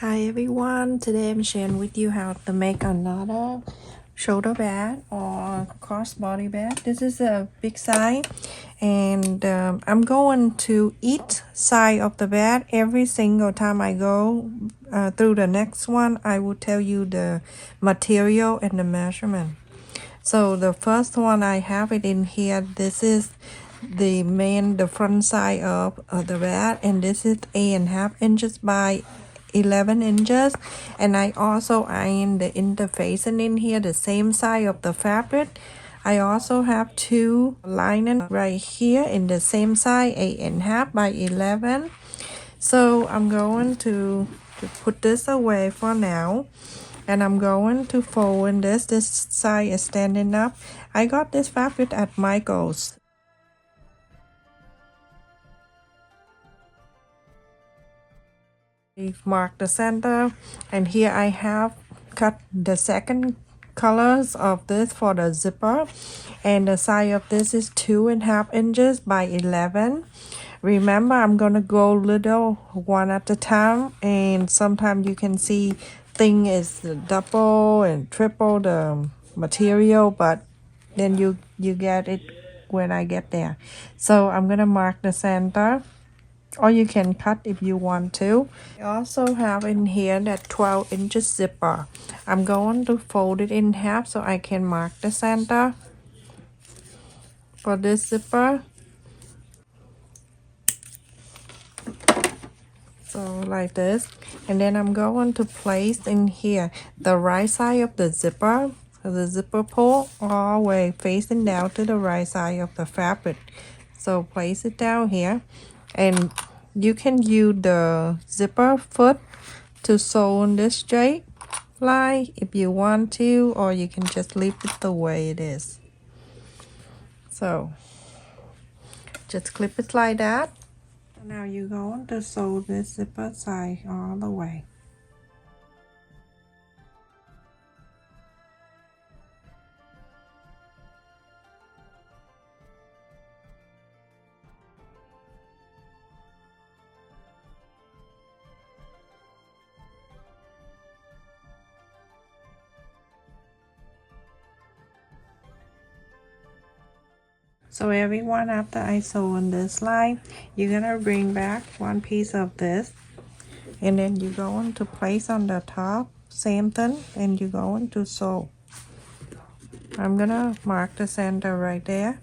Hi everyone, today I'm sharing with you how to make another shoulder bag or crossbody bag. This is a big size and I'm going to each side of the bag. Every single time I go through the next one, I will tell you the material and the measurement. So the first one I have it in here. This is the front side of the bag, and this is 8.5 inches by 11 inches. And I also iron the interfacing in here, the same side of the fabric. I also have two lining right here in the same side, 8.5 by 11. So I'm going to put this away for now. And I'm going to fold in this side is standing up. I got this fabric at Michael's. Mark the center, and here I have cut the second colors of this for the zipper, and the size of this is 2.5 inches by 11. Remember, I'm gonna go little one at a time, and sometimes you can see thing is double and triple the material, but then you get it when I get there. So I'm gonna mark the center, or you can cut if you want to. I also have in here that 12 inches zipper. I'm going to fold it in half so I can mark the center for this zipper. So like this, and then I'm going to place in here the right side of the zipper, so the zipper pull all the way facing down to the right side of the fabric. So place it down here, and you can use the zipper foot to sew on this straight line if you want to, or you can just leave it the way it is. So just clip it like that. Now you're going to sew this zipper side all the way. So everyone, after I sew on this line, you're gonna bring back one piece of this, and then you're going to place on the top, same thing, and you're going to sew. I'm gonna mark the center right there,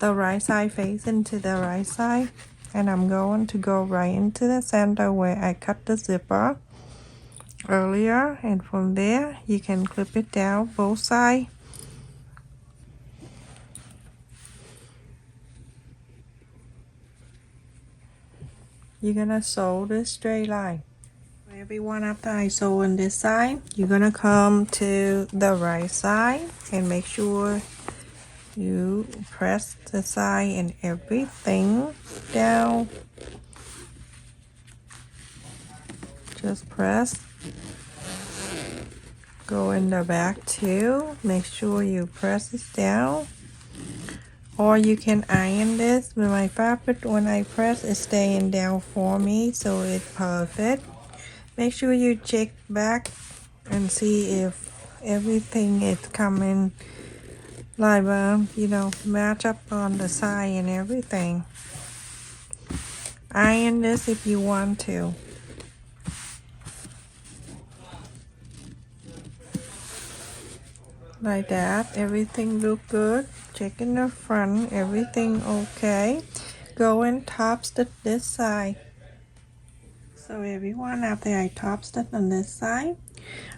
the right side facing to the right side, and I'm going to go right into the center where I cut the zipper earlier, and from there you can clip it down both sides. You're gonna sew this straight line. Everyone, after I sew on this side, you're gonna come to the right side and make sure you press the side and everything down. Just press. Go in the back too. Make sure you press it down. Or you can iron this with my fabric. When I press, it's staying down for me, so it's perfect. Make sure you check back and see if everything is coming like match up on the side and everything. Iron this if you want to. Like that, everything look good. Check in the front, everything okay. Go and top stitch this side. So everyone, after I top stitch on this side,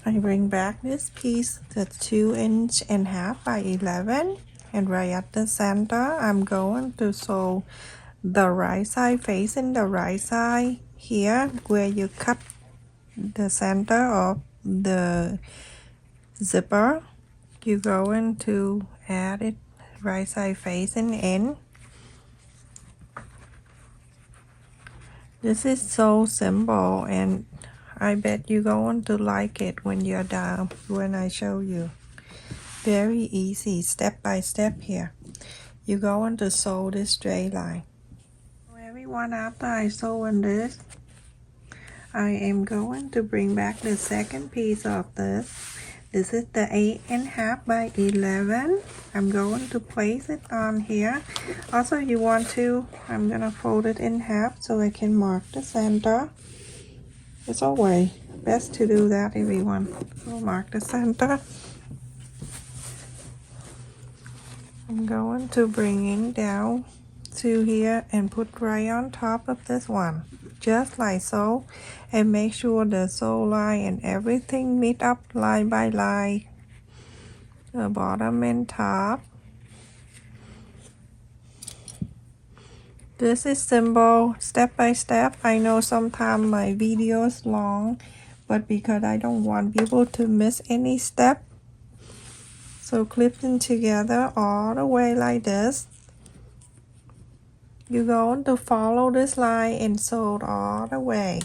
I bring back this piece that's 2.5 inches by 11, and right at the center I'm going to sew the right side facing the right side here where you cut the center of the zipper. You're going to add it right side facing in. This is so simple, and I bet you're going to like it when you're done, when I show you. Very easy, step by step here. You're going to sew this straight line. So everyone, after I sew in this, I am going to bring back the second piece of this. This is the 8.5 by 11. I'm going to place it on here. Also, you want to, I'm gonna fold it in half so I can mark the center. It's always best to do that, everyone. So mark the center. I'm going to bring it down to here and put right on top of this one, just like so, and make sure the sole line and everything meet up line by line, the bottom and top. This is simple, step by step. I know sometimes my video is long, but because I don't want people to miss any step, so clip them together all the way like this. You're going to follow this line and sew all the way.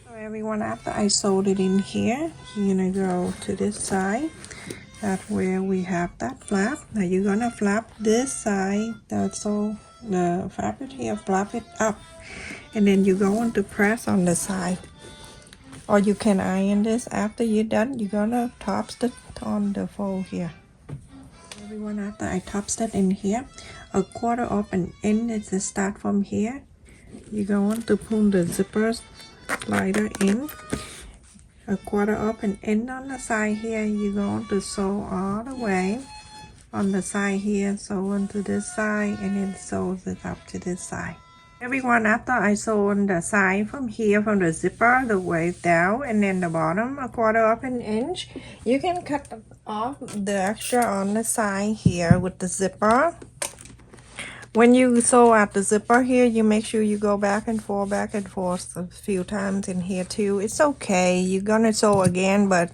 So everyone, after I sewed it in here, you're gonna go to this side. That's where we have that flap. Now you're gonna flap this side, so the fabric here, flap it up. And then you're going to press on the side. Or you can iron this. After you're done, you're gonna top stitch on the fold here. Everyone, after I top stitch in here, a quarter of an inch is to start from here. You're going to pull the zipper slider in. A quarter of an inch on the side here. You're going to sew all the way on the side here, sew onto this side, and then sew it up to this side. Everyone, after I sew on the side from here, from the zipper, the way down, and then the bottom, a quarter of an inch, you can cut off the extra on the side here with the zipper. When you sew at the zipper here, you make sure you go back and forth a few times in here too. It's okay, you're gonna sew again, but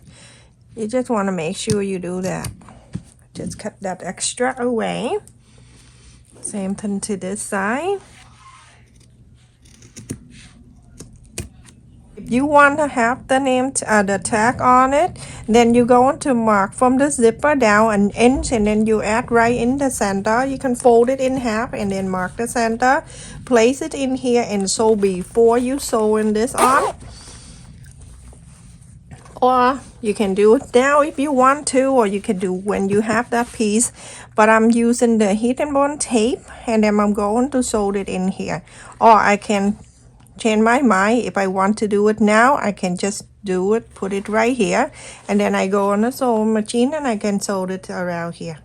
you just want to make sure you do that. Just cut that extra away. Same thing to this side. If you want to have the name, the tag on it, then you're going to mark from the zipper down an inch, and then you add right in the center. You can fold it in half and then mark the center. Place it in here and sew before you sewing this on. Or you can do it now if you want to, or you can do when you have that piece. But I'm using the heat and bond tape, and then I'm going to sew it in here. Or I can change my mind. If I want to do it now, I can just do it, put it right here, and then I go on the sewing machine and I can sew it around here.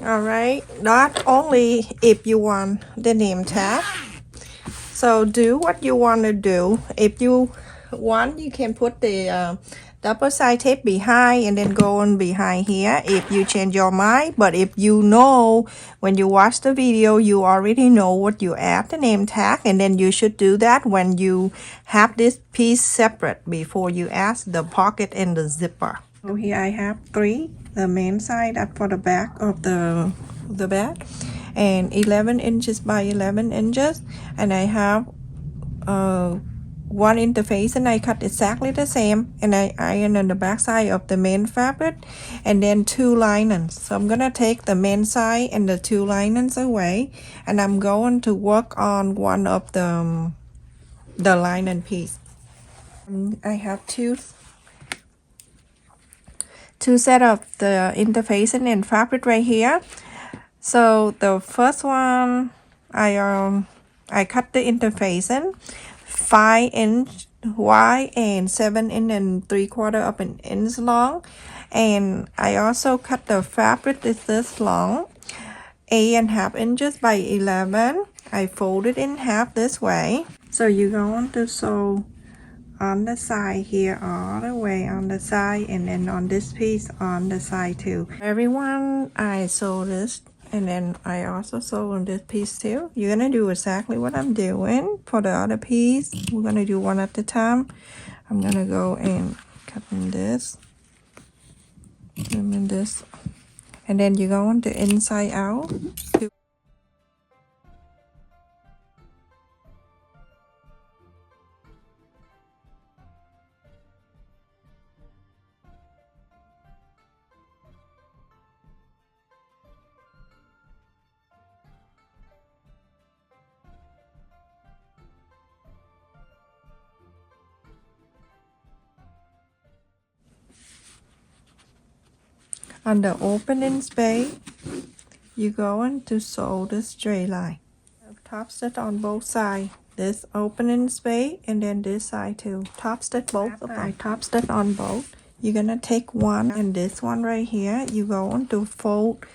All right, not only if you want the name tag. So do what you want to do. If you want, you can put the double side tape behind and then go on behind here if you change your mind. But if you know, when you watch the video, you already know what you add the name tag, and then you should do that when you have this piece separate before you add the pocket and the zipper. So here I have three, the main side up for the back of the bag, and 11 inches by 11 inches, and I have one interface, and I cut exactly the same, and I iron on the back side of the main fabric, and then two linings. So I'm gonna take the main side and the two linings away, and I'm going to work on one of the lining piece. I have two set of the interfacing and fabric right here. So the first one, I cut the interfacing 5 inch wide and 7 inch and 3/4 of an inch long, and I also cut the fabric this long, 8.5 inches by 11. I fold it in half this way. So you're going to sew on the side here, all the way on the side, and then on this piece on the side too. Everyone, I sew this, and then I also sew on this piece too. You're gonna do exactly what I'm doing for the other piece. We're gonna do one at a time. I'm gonna go and cut in this, and this, and then you go on the inside out. On the opening space, you're going to sew the straight line. Top stitch on both sides. This opening space and then this side too. Top stitch both of them. I top stitch on both. You're gonna take one and this one right here. You're going to fold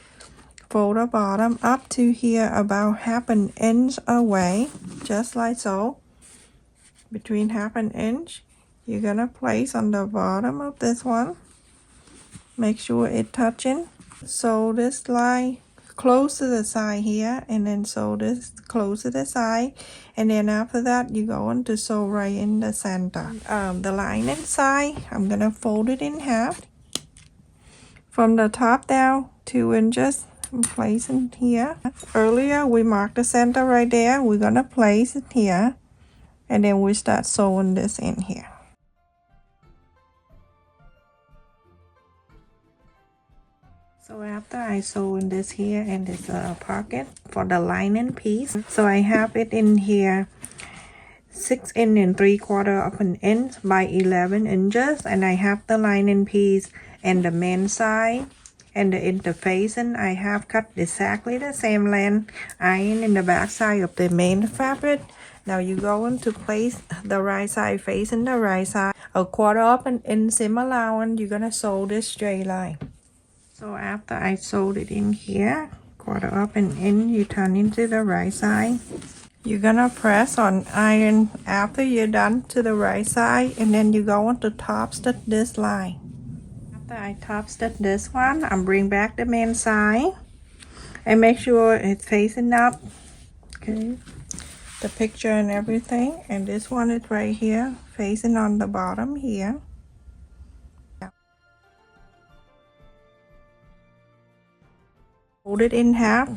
the bottom up to here about half an inch away, just like so. Between half an inch, you're gonna place on the bottom of this one. Make sure it's touching. Sew this line close to the side here, and then sew this close to the side, and then after that you're going to sew right in the center. The line inside, I'm gonna fold it in half from the top down 2 inches. I'm placing here. Earlier we marked the center right there. We're gonna place it here, and then we start sewing this in here. So after I sew in this here and this pocket for the lining piece, so I have it in here 6 3/4 of an inch by 11 inches, and I have the lining piece and the main side and the interfacing. I have cut exactly the same length, iron in the back side of the main fabric. Now you're going to place the right side facing the right side, 1/4 of an inch seam allowance. You're gonna sew this straight line. So after I sewed it in here, 1/4 of an inch, you turn into the right side. You're gonna press on iron after you're done to the right side, and then you're going to top stitch this line. After I top stitch this one, I'm bring back the main side and make sure it's facing up. Okay, the picture and everything, and this one is right here facing on the bottom here. Fold it in half,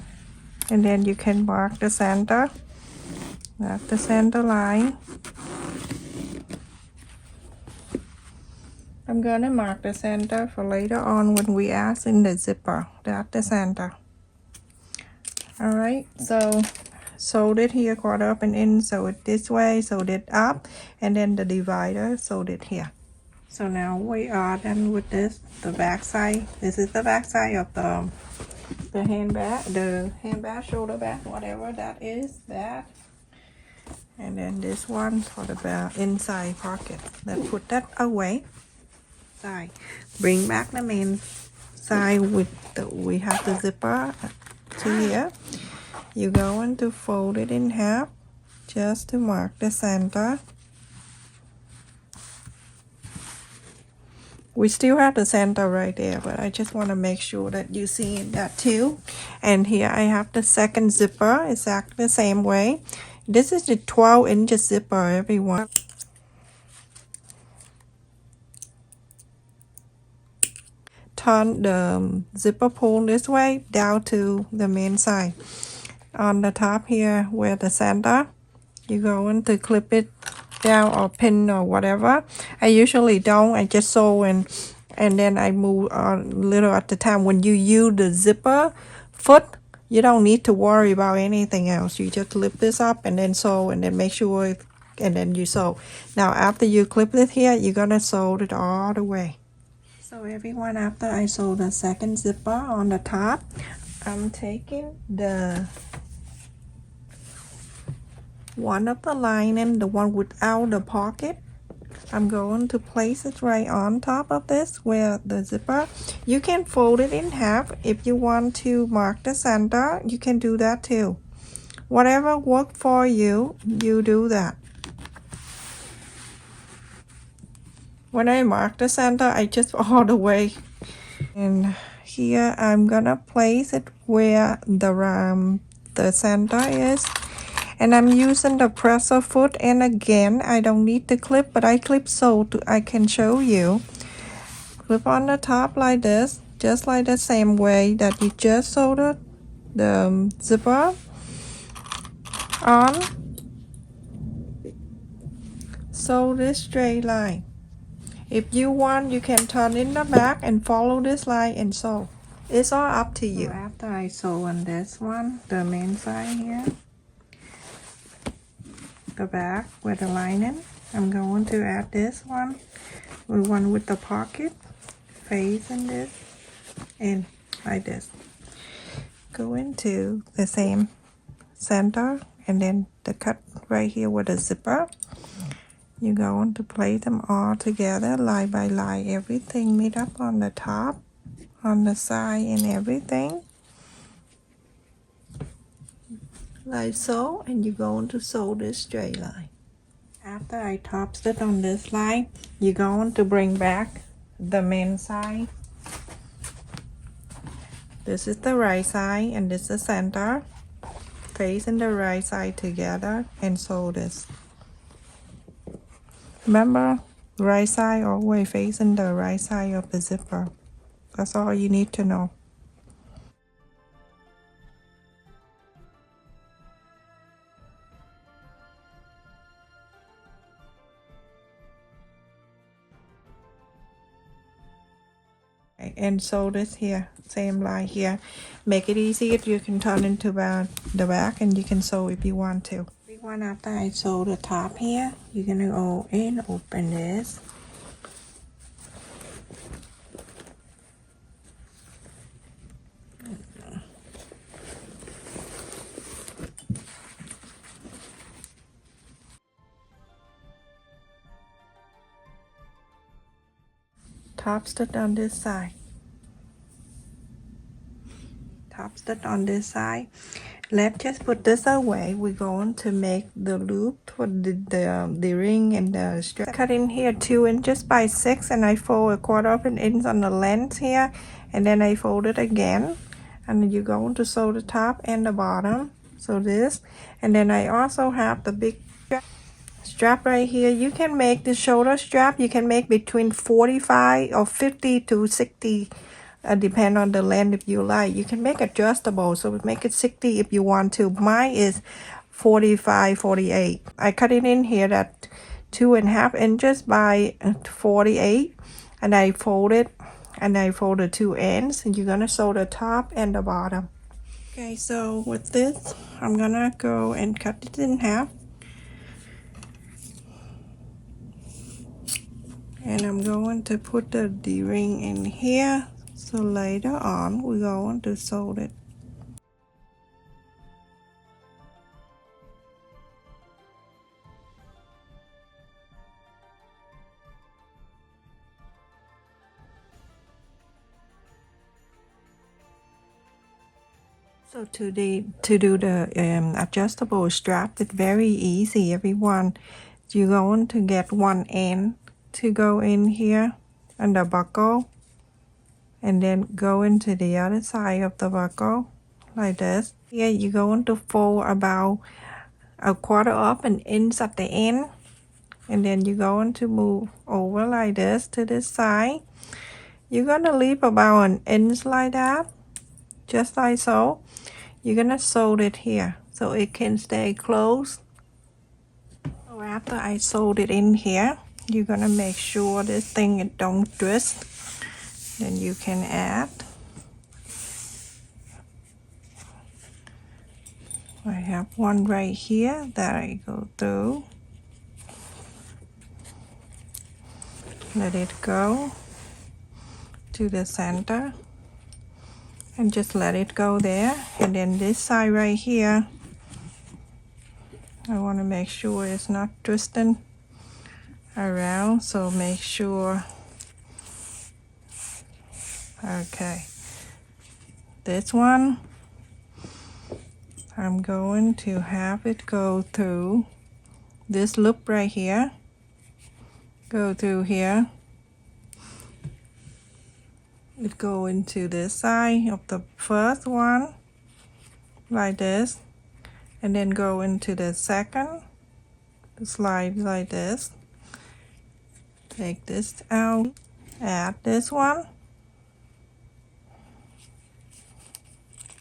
and then you can mark the center. That's the center line. I'm gonna mark the center for later on when we add in the zipper. That's the center. Alright, so sewed it here 1/4 of an inch, sew it this way, sewed it up, and then the divider, sewed it here. So now we are done with this, the back side. This is the back side of the handbag, shoulder bag, whatever that is, that. And then this one for the back inside pocket. Let's put that away. Side. Bring back the main side with we have the zipper to here. You're going to fold it in half just to mark the center. We still have the center right there, but I just want to make sure that you see that too. And here I have the second zipper, exactly the same way. This is the 12 inches zipper, everyone. Turn the zipper pull this way down to the main side. On the top here where the center, you're going to clip it down or pin or whatever. I usually don't. I just sew and then I move a little at the time. When you use the zipper foot, you don't need to worry about anything else. You just clip this up and then sew, and then make sure and then you sew. Now after you clip it here, you're gonna sew it all the way. So everyone, after I sew the second zipper on the top, I'm taking the one of the lining, the one without the pocket. I'm going to place it right on top of this where the zipper. You can fold it in half if you want to mark the center. You can do that too. Whatever works for you, you do that. When I mark the center, I just all the way. And here I'm gonna place it where the center is. And I'm using the presser foot, and again, I don't need to clip, but I clip so I can show you. Clip on the top like this, just like the same way that you just sewed the zipper on. Sew this straight line. If you want, you can turn in the back and follow this line and sew. It's all up to you. So after I sew on this one, the main side here, the back with the lining, I'm going to add this one with the pocket facing this. in like this. Go into the same center, and then the cut right here with the zipper. You're going to place them all together line by line, everything meet up on the top, on the side, and everything like so. And you're going to sew this straight line. After I top stitch on this line, you're going to bring back the main side. This is the right side and this is the center. Facing the right side together and sew this. Remember, right side always facing the right side of the zipper. That's all you need to know. And sew this here, same line here. Make it easy if you can turn into the back, and you can sew if you want to. One after I sew the top here, you're gonna go in, open this. Top stitch on this side. Top stitch on this side. Let's just put this away. We're going to make the loop for the ring and the strap. Cut in here 2 inches by 6, and I fold 1/4 of an inch on the length here, and then I fold it again. And you're going to sew the top and the bottom. So this, and then I also have the big strap right here. You can make the shoulder strap. You can make between 45 or 50 to 60. Depend on the length if you like. You can make adjustable, so make it 60 if you want to. Mine is 45, 48. I cut it in here at 2.5 inches by 48, and I fold it, and I fold the 2 ends, and you're gonna sew the top and the bottom. Okay, so with this, I'm gonna go and cut it in half. And I'm going to put the D-ring in here. So later on, we're going to sew it. So to do the adjustable strap, it's very easy, everyone. You're going to get one end to go in here and the buckle, and then go into the other side of the buckle like this. Here you're going to fold about 1/4 of an inch at the end, and then you're going to move over like this to this side. You're going to leave about an inch like that, just like so. You're going to sew it here so it can stay closed. So after I sewed it in here, you're going to make sure this thing it don't twist. Then you can add. I have one right here that I go through. Let it go to the center and just let it go there. And then this side right here, I want to make sure it's not twisting around, so make sure. Okay, this one I'm going to have it go through this loop right here, go through here, it go into this side of the first one like this, and then go into the second, slide like this. Take this out, add this one.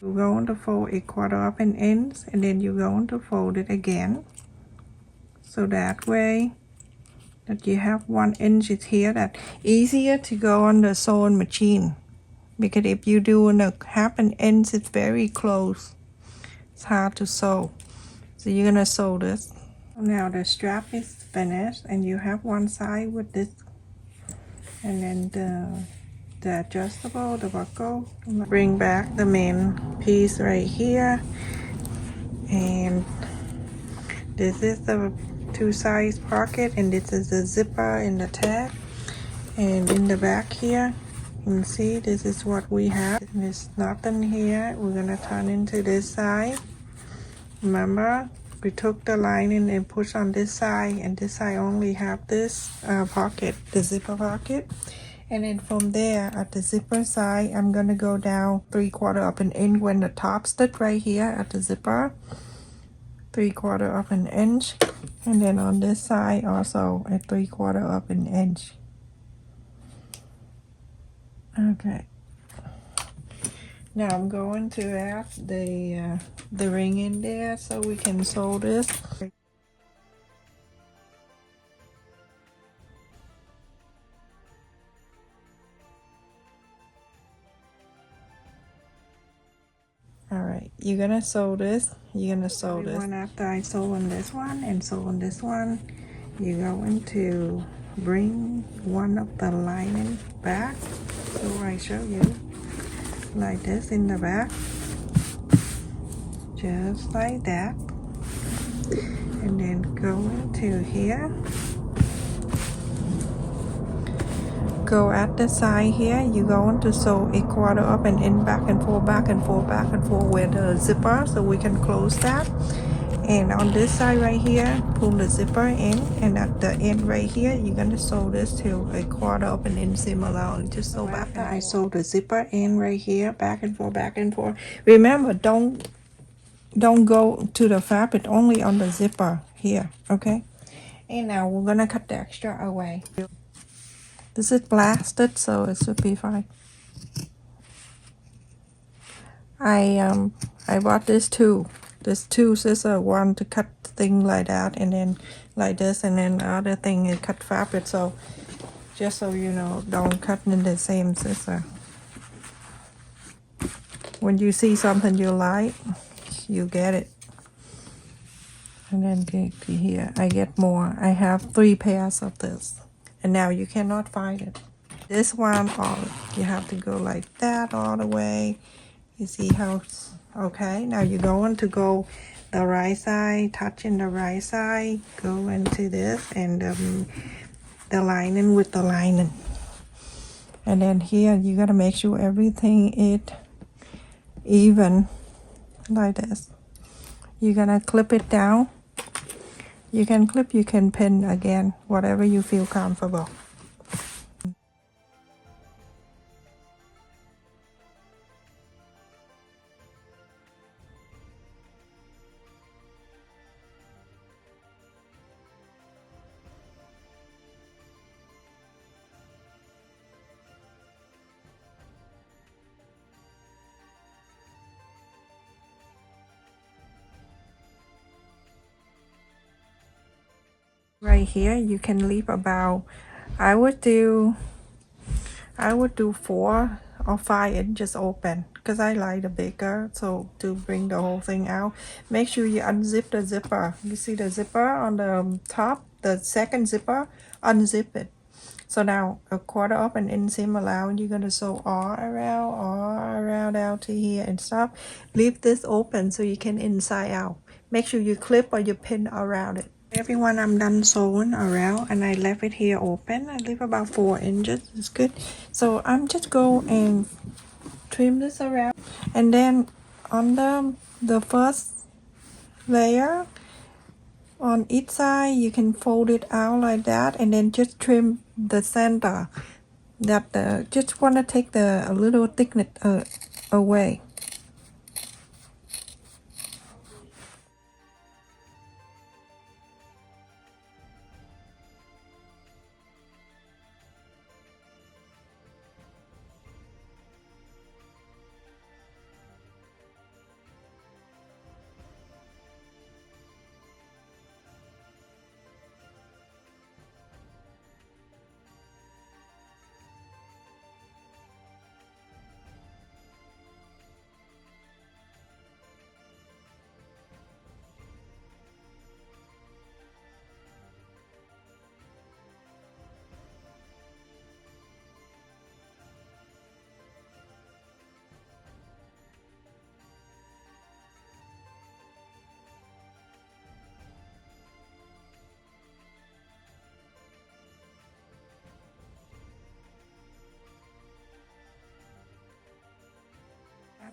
You're going to fold 1/4 of an inch, and then you're going to fold it again, so that way that you have 1 inch here. That easier to go on the sewing machine, because if you do in a 1/2 an inch, it's very close, it's hard to sew. So you're gonna sew this. Now the strap is finished, and you have one side with this, and then the adjustable, the buckle. Bring back the main piece right here, and this is the two size pocket, and this is the zipper and the tag. And in the back here, you can see this is what we have. There's nothing here. We're gonna turn into this side. Remember, we took the lining and push on this side, and this side only have this pocket, the zipper pocket. And then from there, at the zipper side, I'm gonna go down 3/4 of an inch when the top stitch right here at the zipper, 3/4 of an inch. And then on this side also at 3/4 of an inch. Okay. Now I'm going to add the ring in there so we can sew this. Alright, you're gonna sew this. You're gonna sew this. After I sew on this one and sew on this one, you're going to bring one of the lining back. So I show you like this in the back, just like that, and then go into here. Go at the side here, you're going to sew 1/4 up and in, back and forth, back and forth, back and forth with the zipper so we can close that. And on this side right here, pull the zipper in, and at the end right here, you're gonna sew this to 1/4 up and in similar. Just sew back. After I sew the zipper in right here, back and forth, back and forth. Remember, don't go to the fabric, only on the zipper here, okay? And now we're gonna cut the extra away. This is blasted, so it should be fine. I bought this too. This two scissor, one to cut thing like that, and then like this, and then the other thing is cut fabric. So just so you know, don't cut in the same scissor. When you see something you like, you get it. And then here, I get more. I have 3 pairs of this, and now you cannot find it. This one, you have to go like that all the way. You see how, okay, now you're going to go the right side, touching the right side, go into this, and the lining with the lining. And then here, you gotta make sure everything is even, like this. You're gonna clip it down. You can clip, you can pin again, whatever you feel comfortable. Right here, you can leave about, I would do 4 or 5 inches open, because I like the bigger, so to bring the whole thing out. Make sure you unzip the zipper. You see the zipper on the top, the second zipper, unzip it. So now 1/4 up and in seam allowed, you're gonna sew all around out to here and stop. Leave this open so you can inside out. Make sure you clip or you pin around it. Everyone, I'm done sewing around, and I left it here open. I leave about 4 inches. It's good. So I'm just go and trim this around, and then on the first layer on each side, you can fold it out like that, and then just trim the center. That just want to take a little thickness away.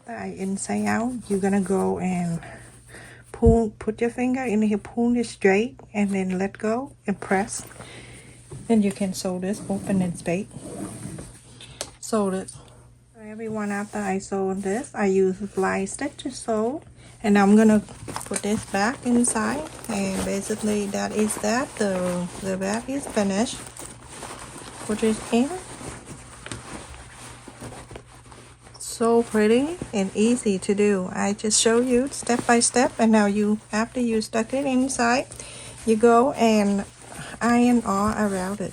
inside out, you're gonna go and pull, put your finger in here, pull it straight, and then let go and press. Then you can sew this open and straight. Sew it. Everyone, after I sew this, I use blind stitch to sew, and I'm gonna put this back inside, and basically that is that. The back is finished. Put it in. So pretty and easy to do. I just show you step by step, and now you, after you stuck it inside, you go and iron all around it.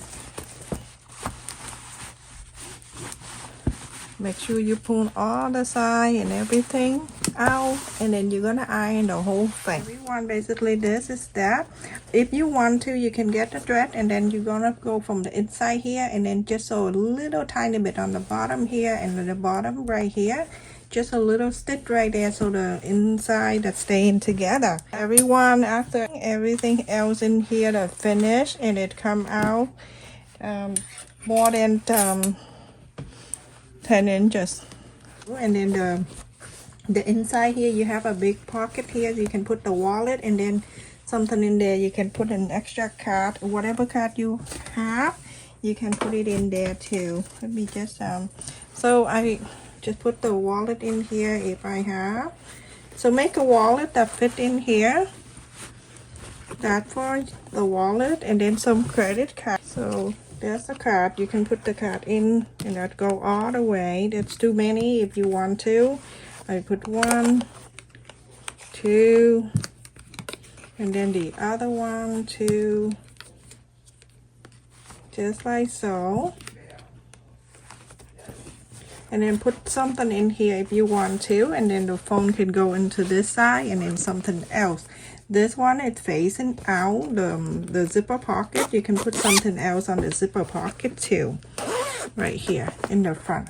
Make sure you pull all the side and everything out, and then you're gonna iron the whole thing. Everyone, basically this is that. If you want to, you can get the thread, and then you're gonna go from the inside here, and then just sew a little tiny bit on the bottom here and the bottom right here. Just a little stitch right there, so the inside that's staying together. Everyone, after everything else in here that finished, and it come out more than 10 inches. And then the inside here, you have a big pocket here. You can put the wallet, and then something in there. You can put an extra card, whatever card you have, you can put it in there too. Let me just so I just put the wallet in here if I have. So make a wallet that fit in here. That for the wallet, and then some credit card. So there's the card. You can put the card in, and that go all the way. That's too many if you want to. I put 1, 2, and then the other 1, 2, just like so. And then put something in here if you want to, and then the phone can go into this side, and then something else. This one is facing out the zipper pocket. You can put something else on the zipper pocket too, right here in the front.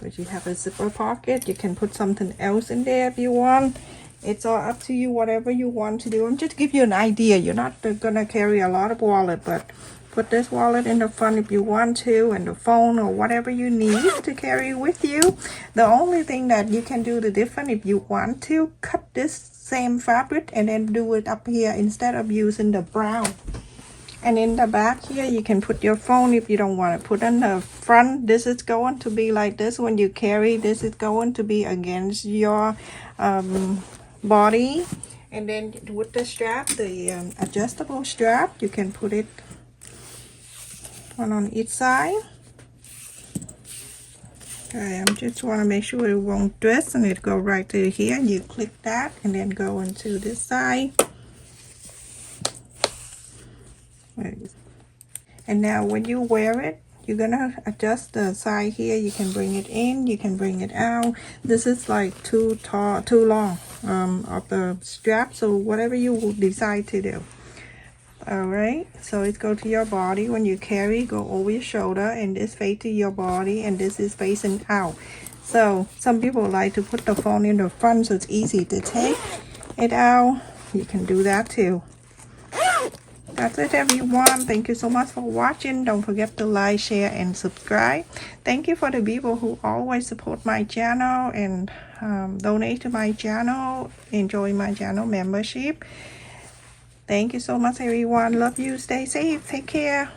If you have a zipper pocket, you can put something else in there if you want. It's all up to you, whatever you want to do. I'm just give you an idea. You're not gonna carry a lot of wallet, but put this wallet in the front if you want to, and the phone or whatever you need to carry with you. The only thing that you can do the different, if you want to, cut this same fabric and then do it up here instead of using the brown. And in the back here, you can put your phone if you don't want to put on the front. This is going to be like this when you carry. This is going to be against your body. And then with the strap, the adjustable strap, you can put it one on each side. Okay, I just want to make sure it won't twist, and it go right to here. You click that and then go into this side. And now when you wear it, you're gonna adjust the side here. You can bring it in, you can bring it out. This is like too long of the strap, so whatever you decide to do. All right, so it go to your body. When you carry, go over your shoulder, and this face to your body, and this is facing out. So some people like to put the phone in the front, so it's easy to take it out. You can do that too. That's it, everyone. Thank you so much for watching. Don't forget to like, share, and subscribe. Thank you for the people who always support my channel and donate to my channel, enjoy my channel membership. Thank you so much, everyone. Love you. Stay safe. Take care.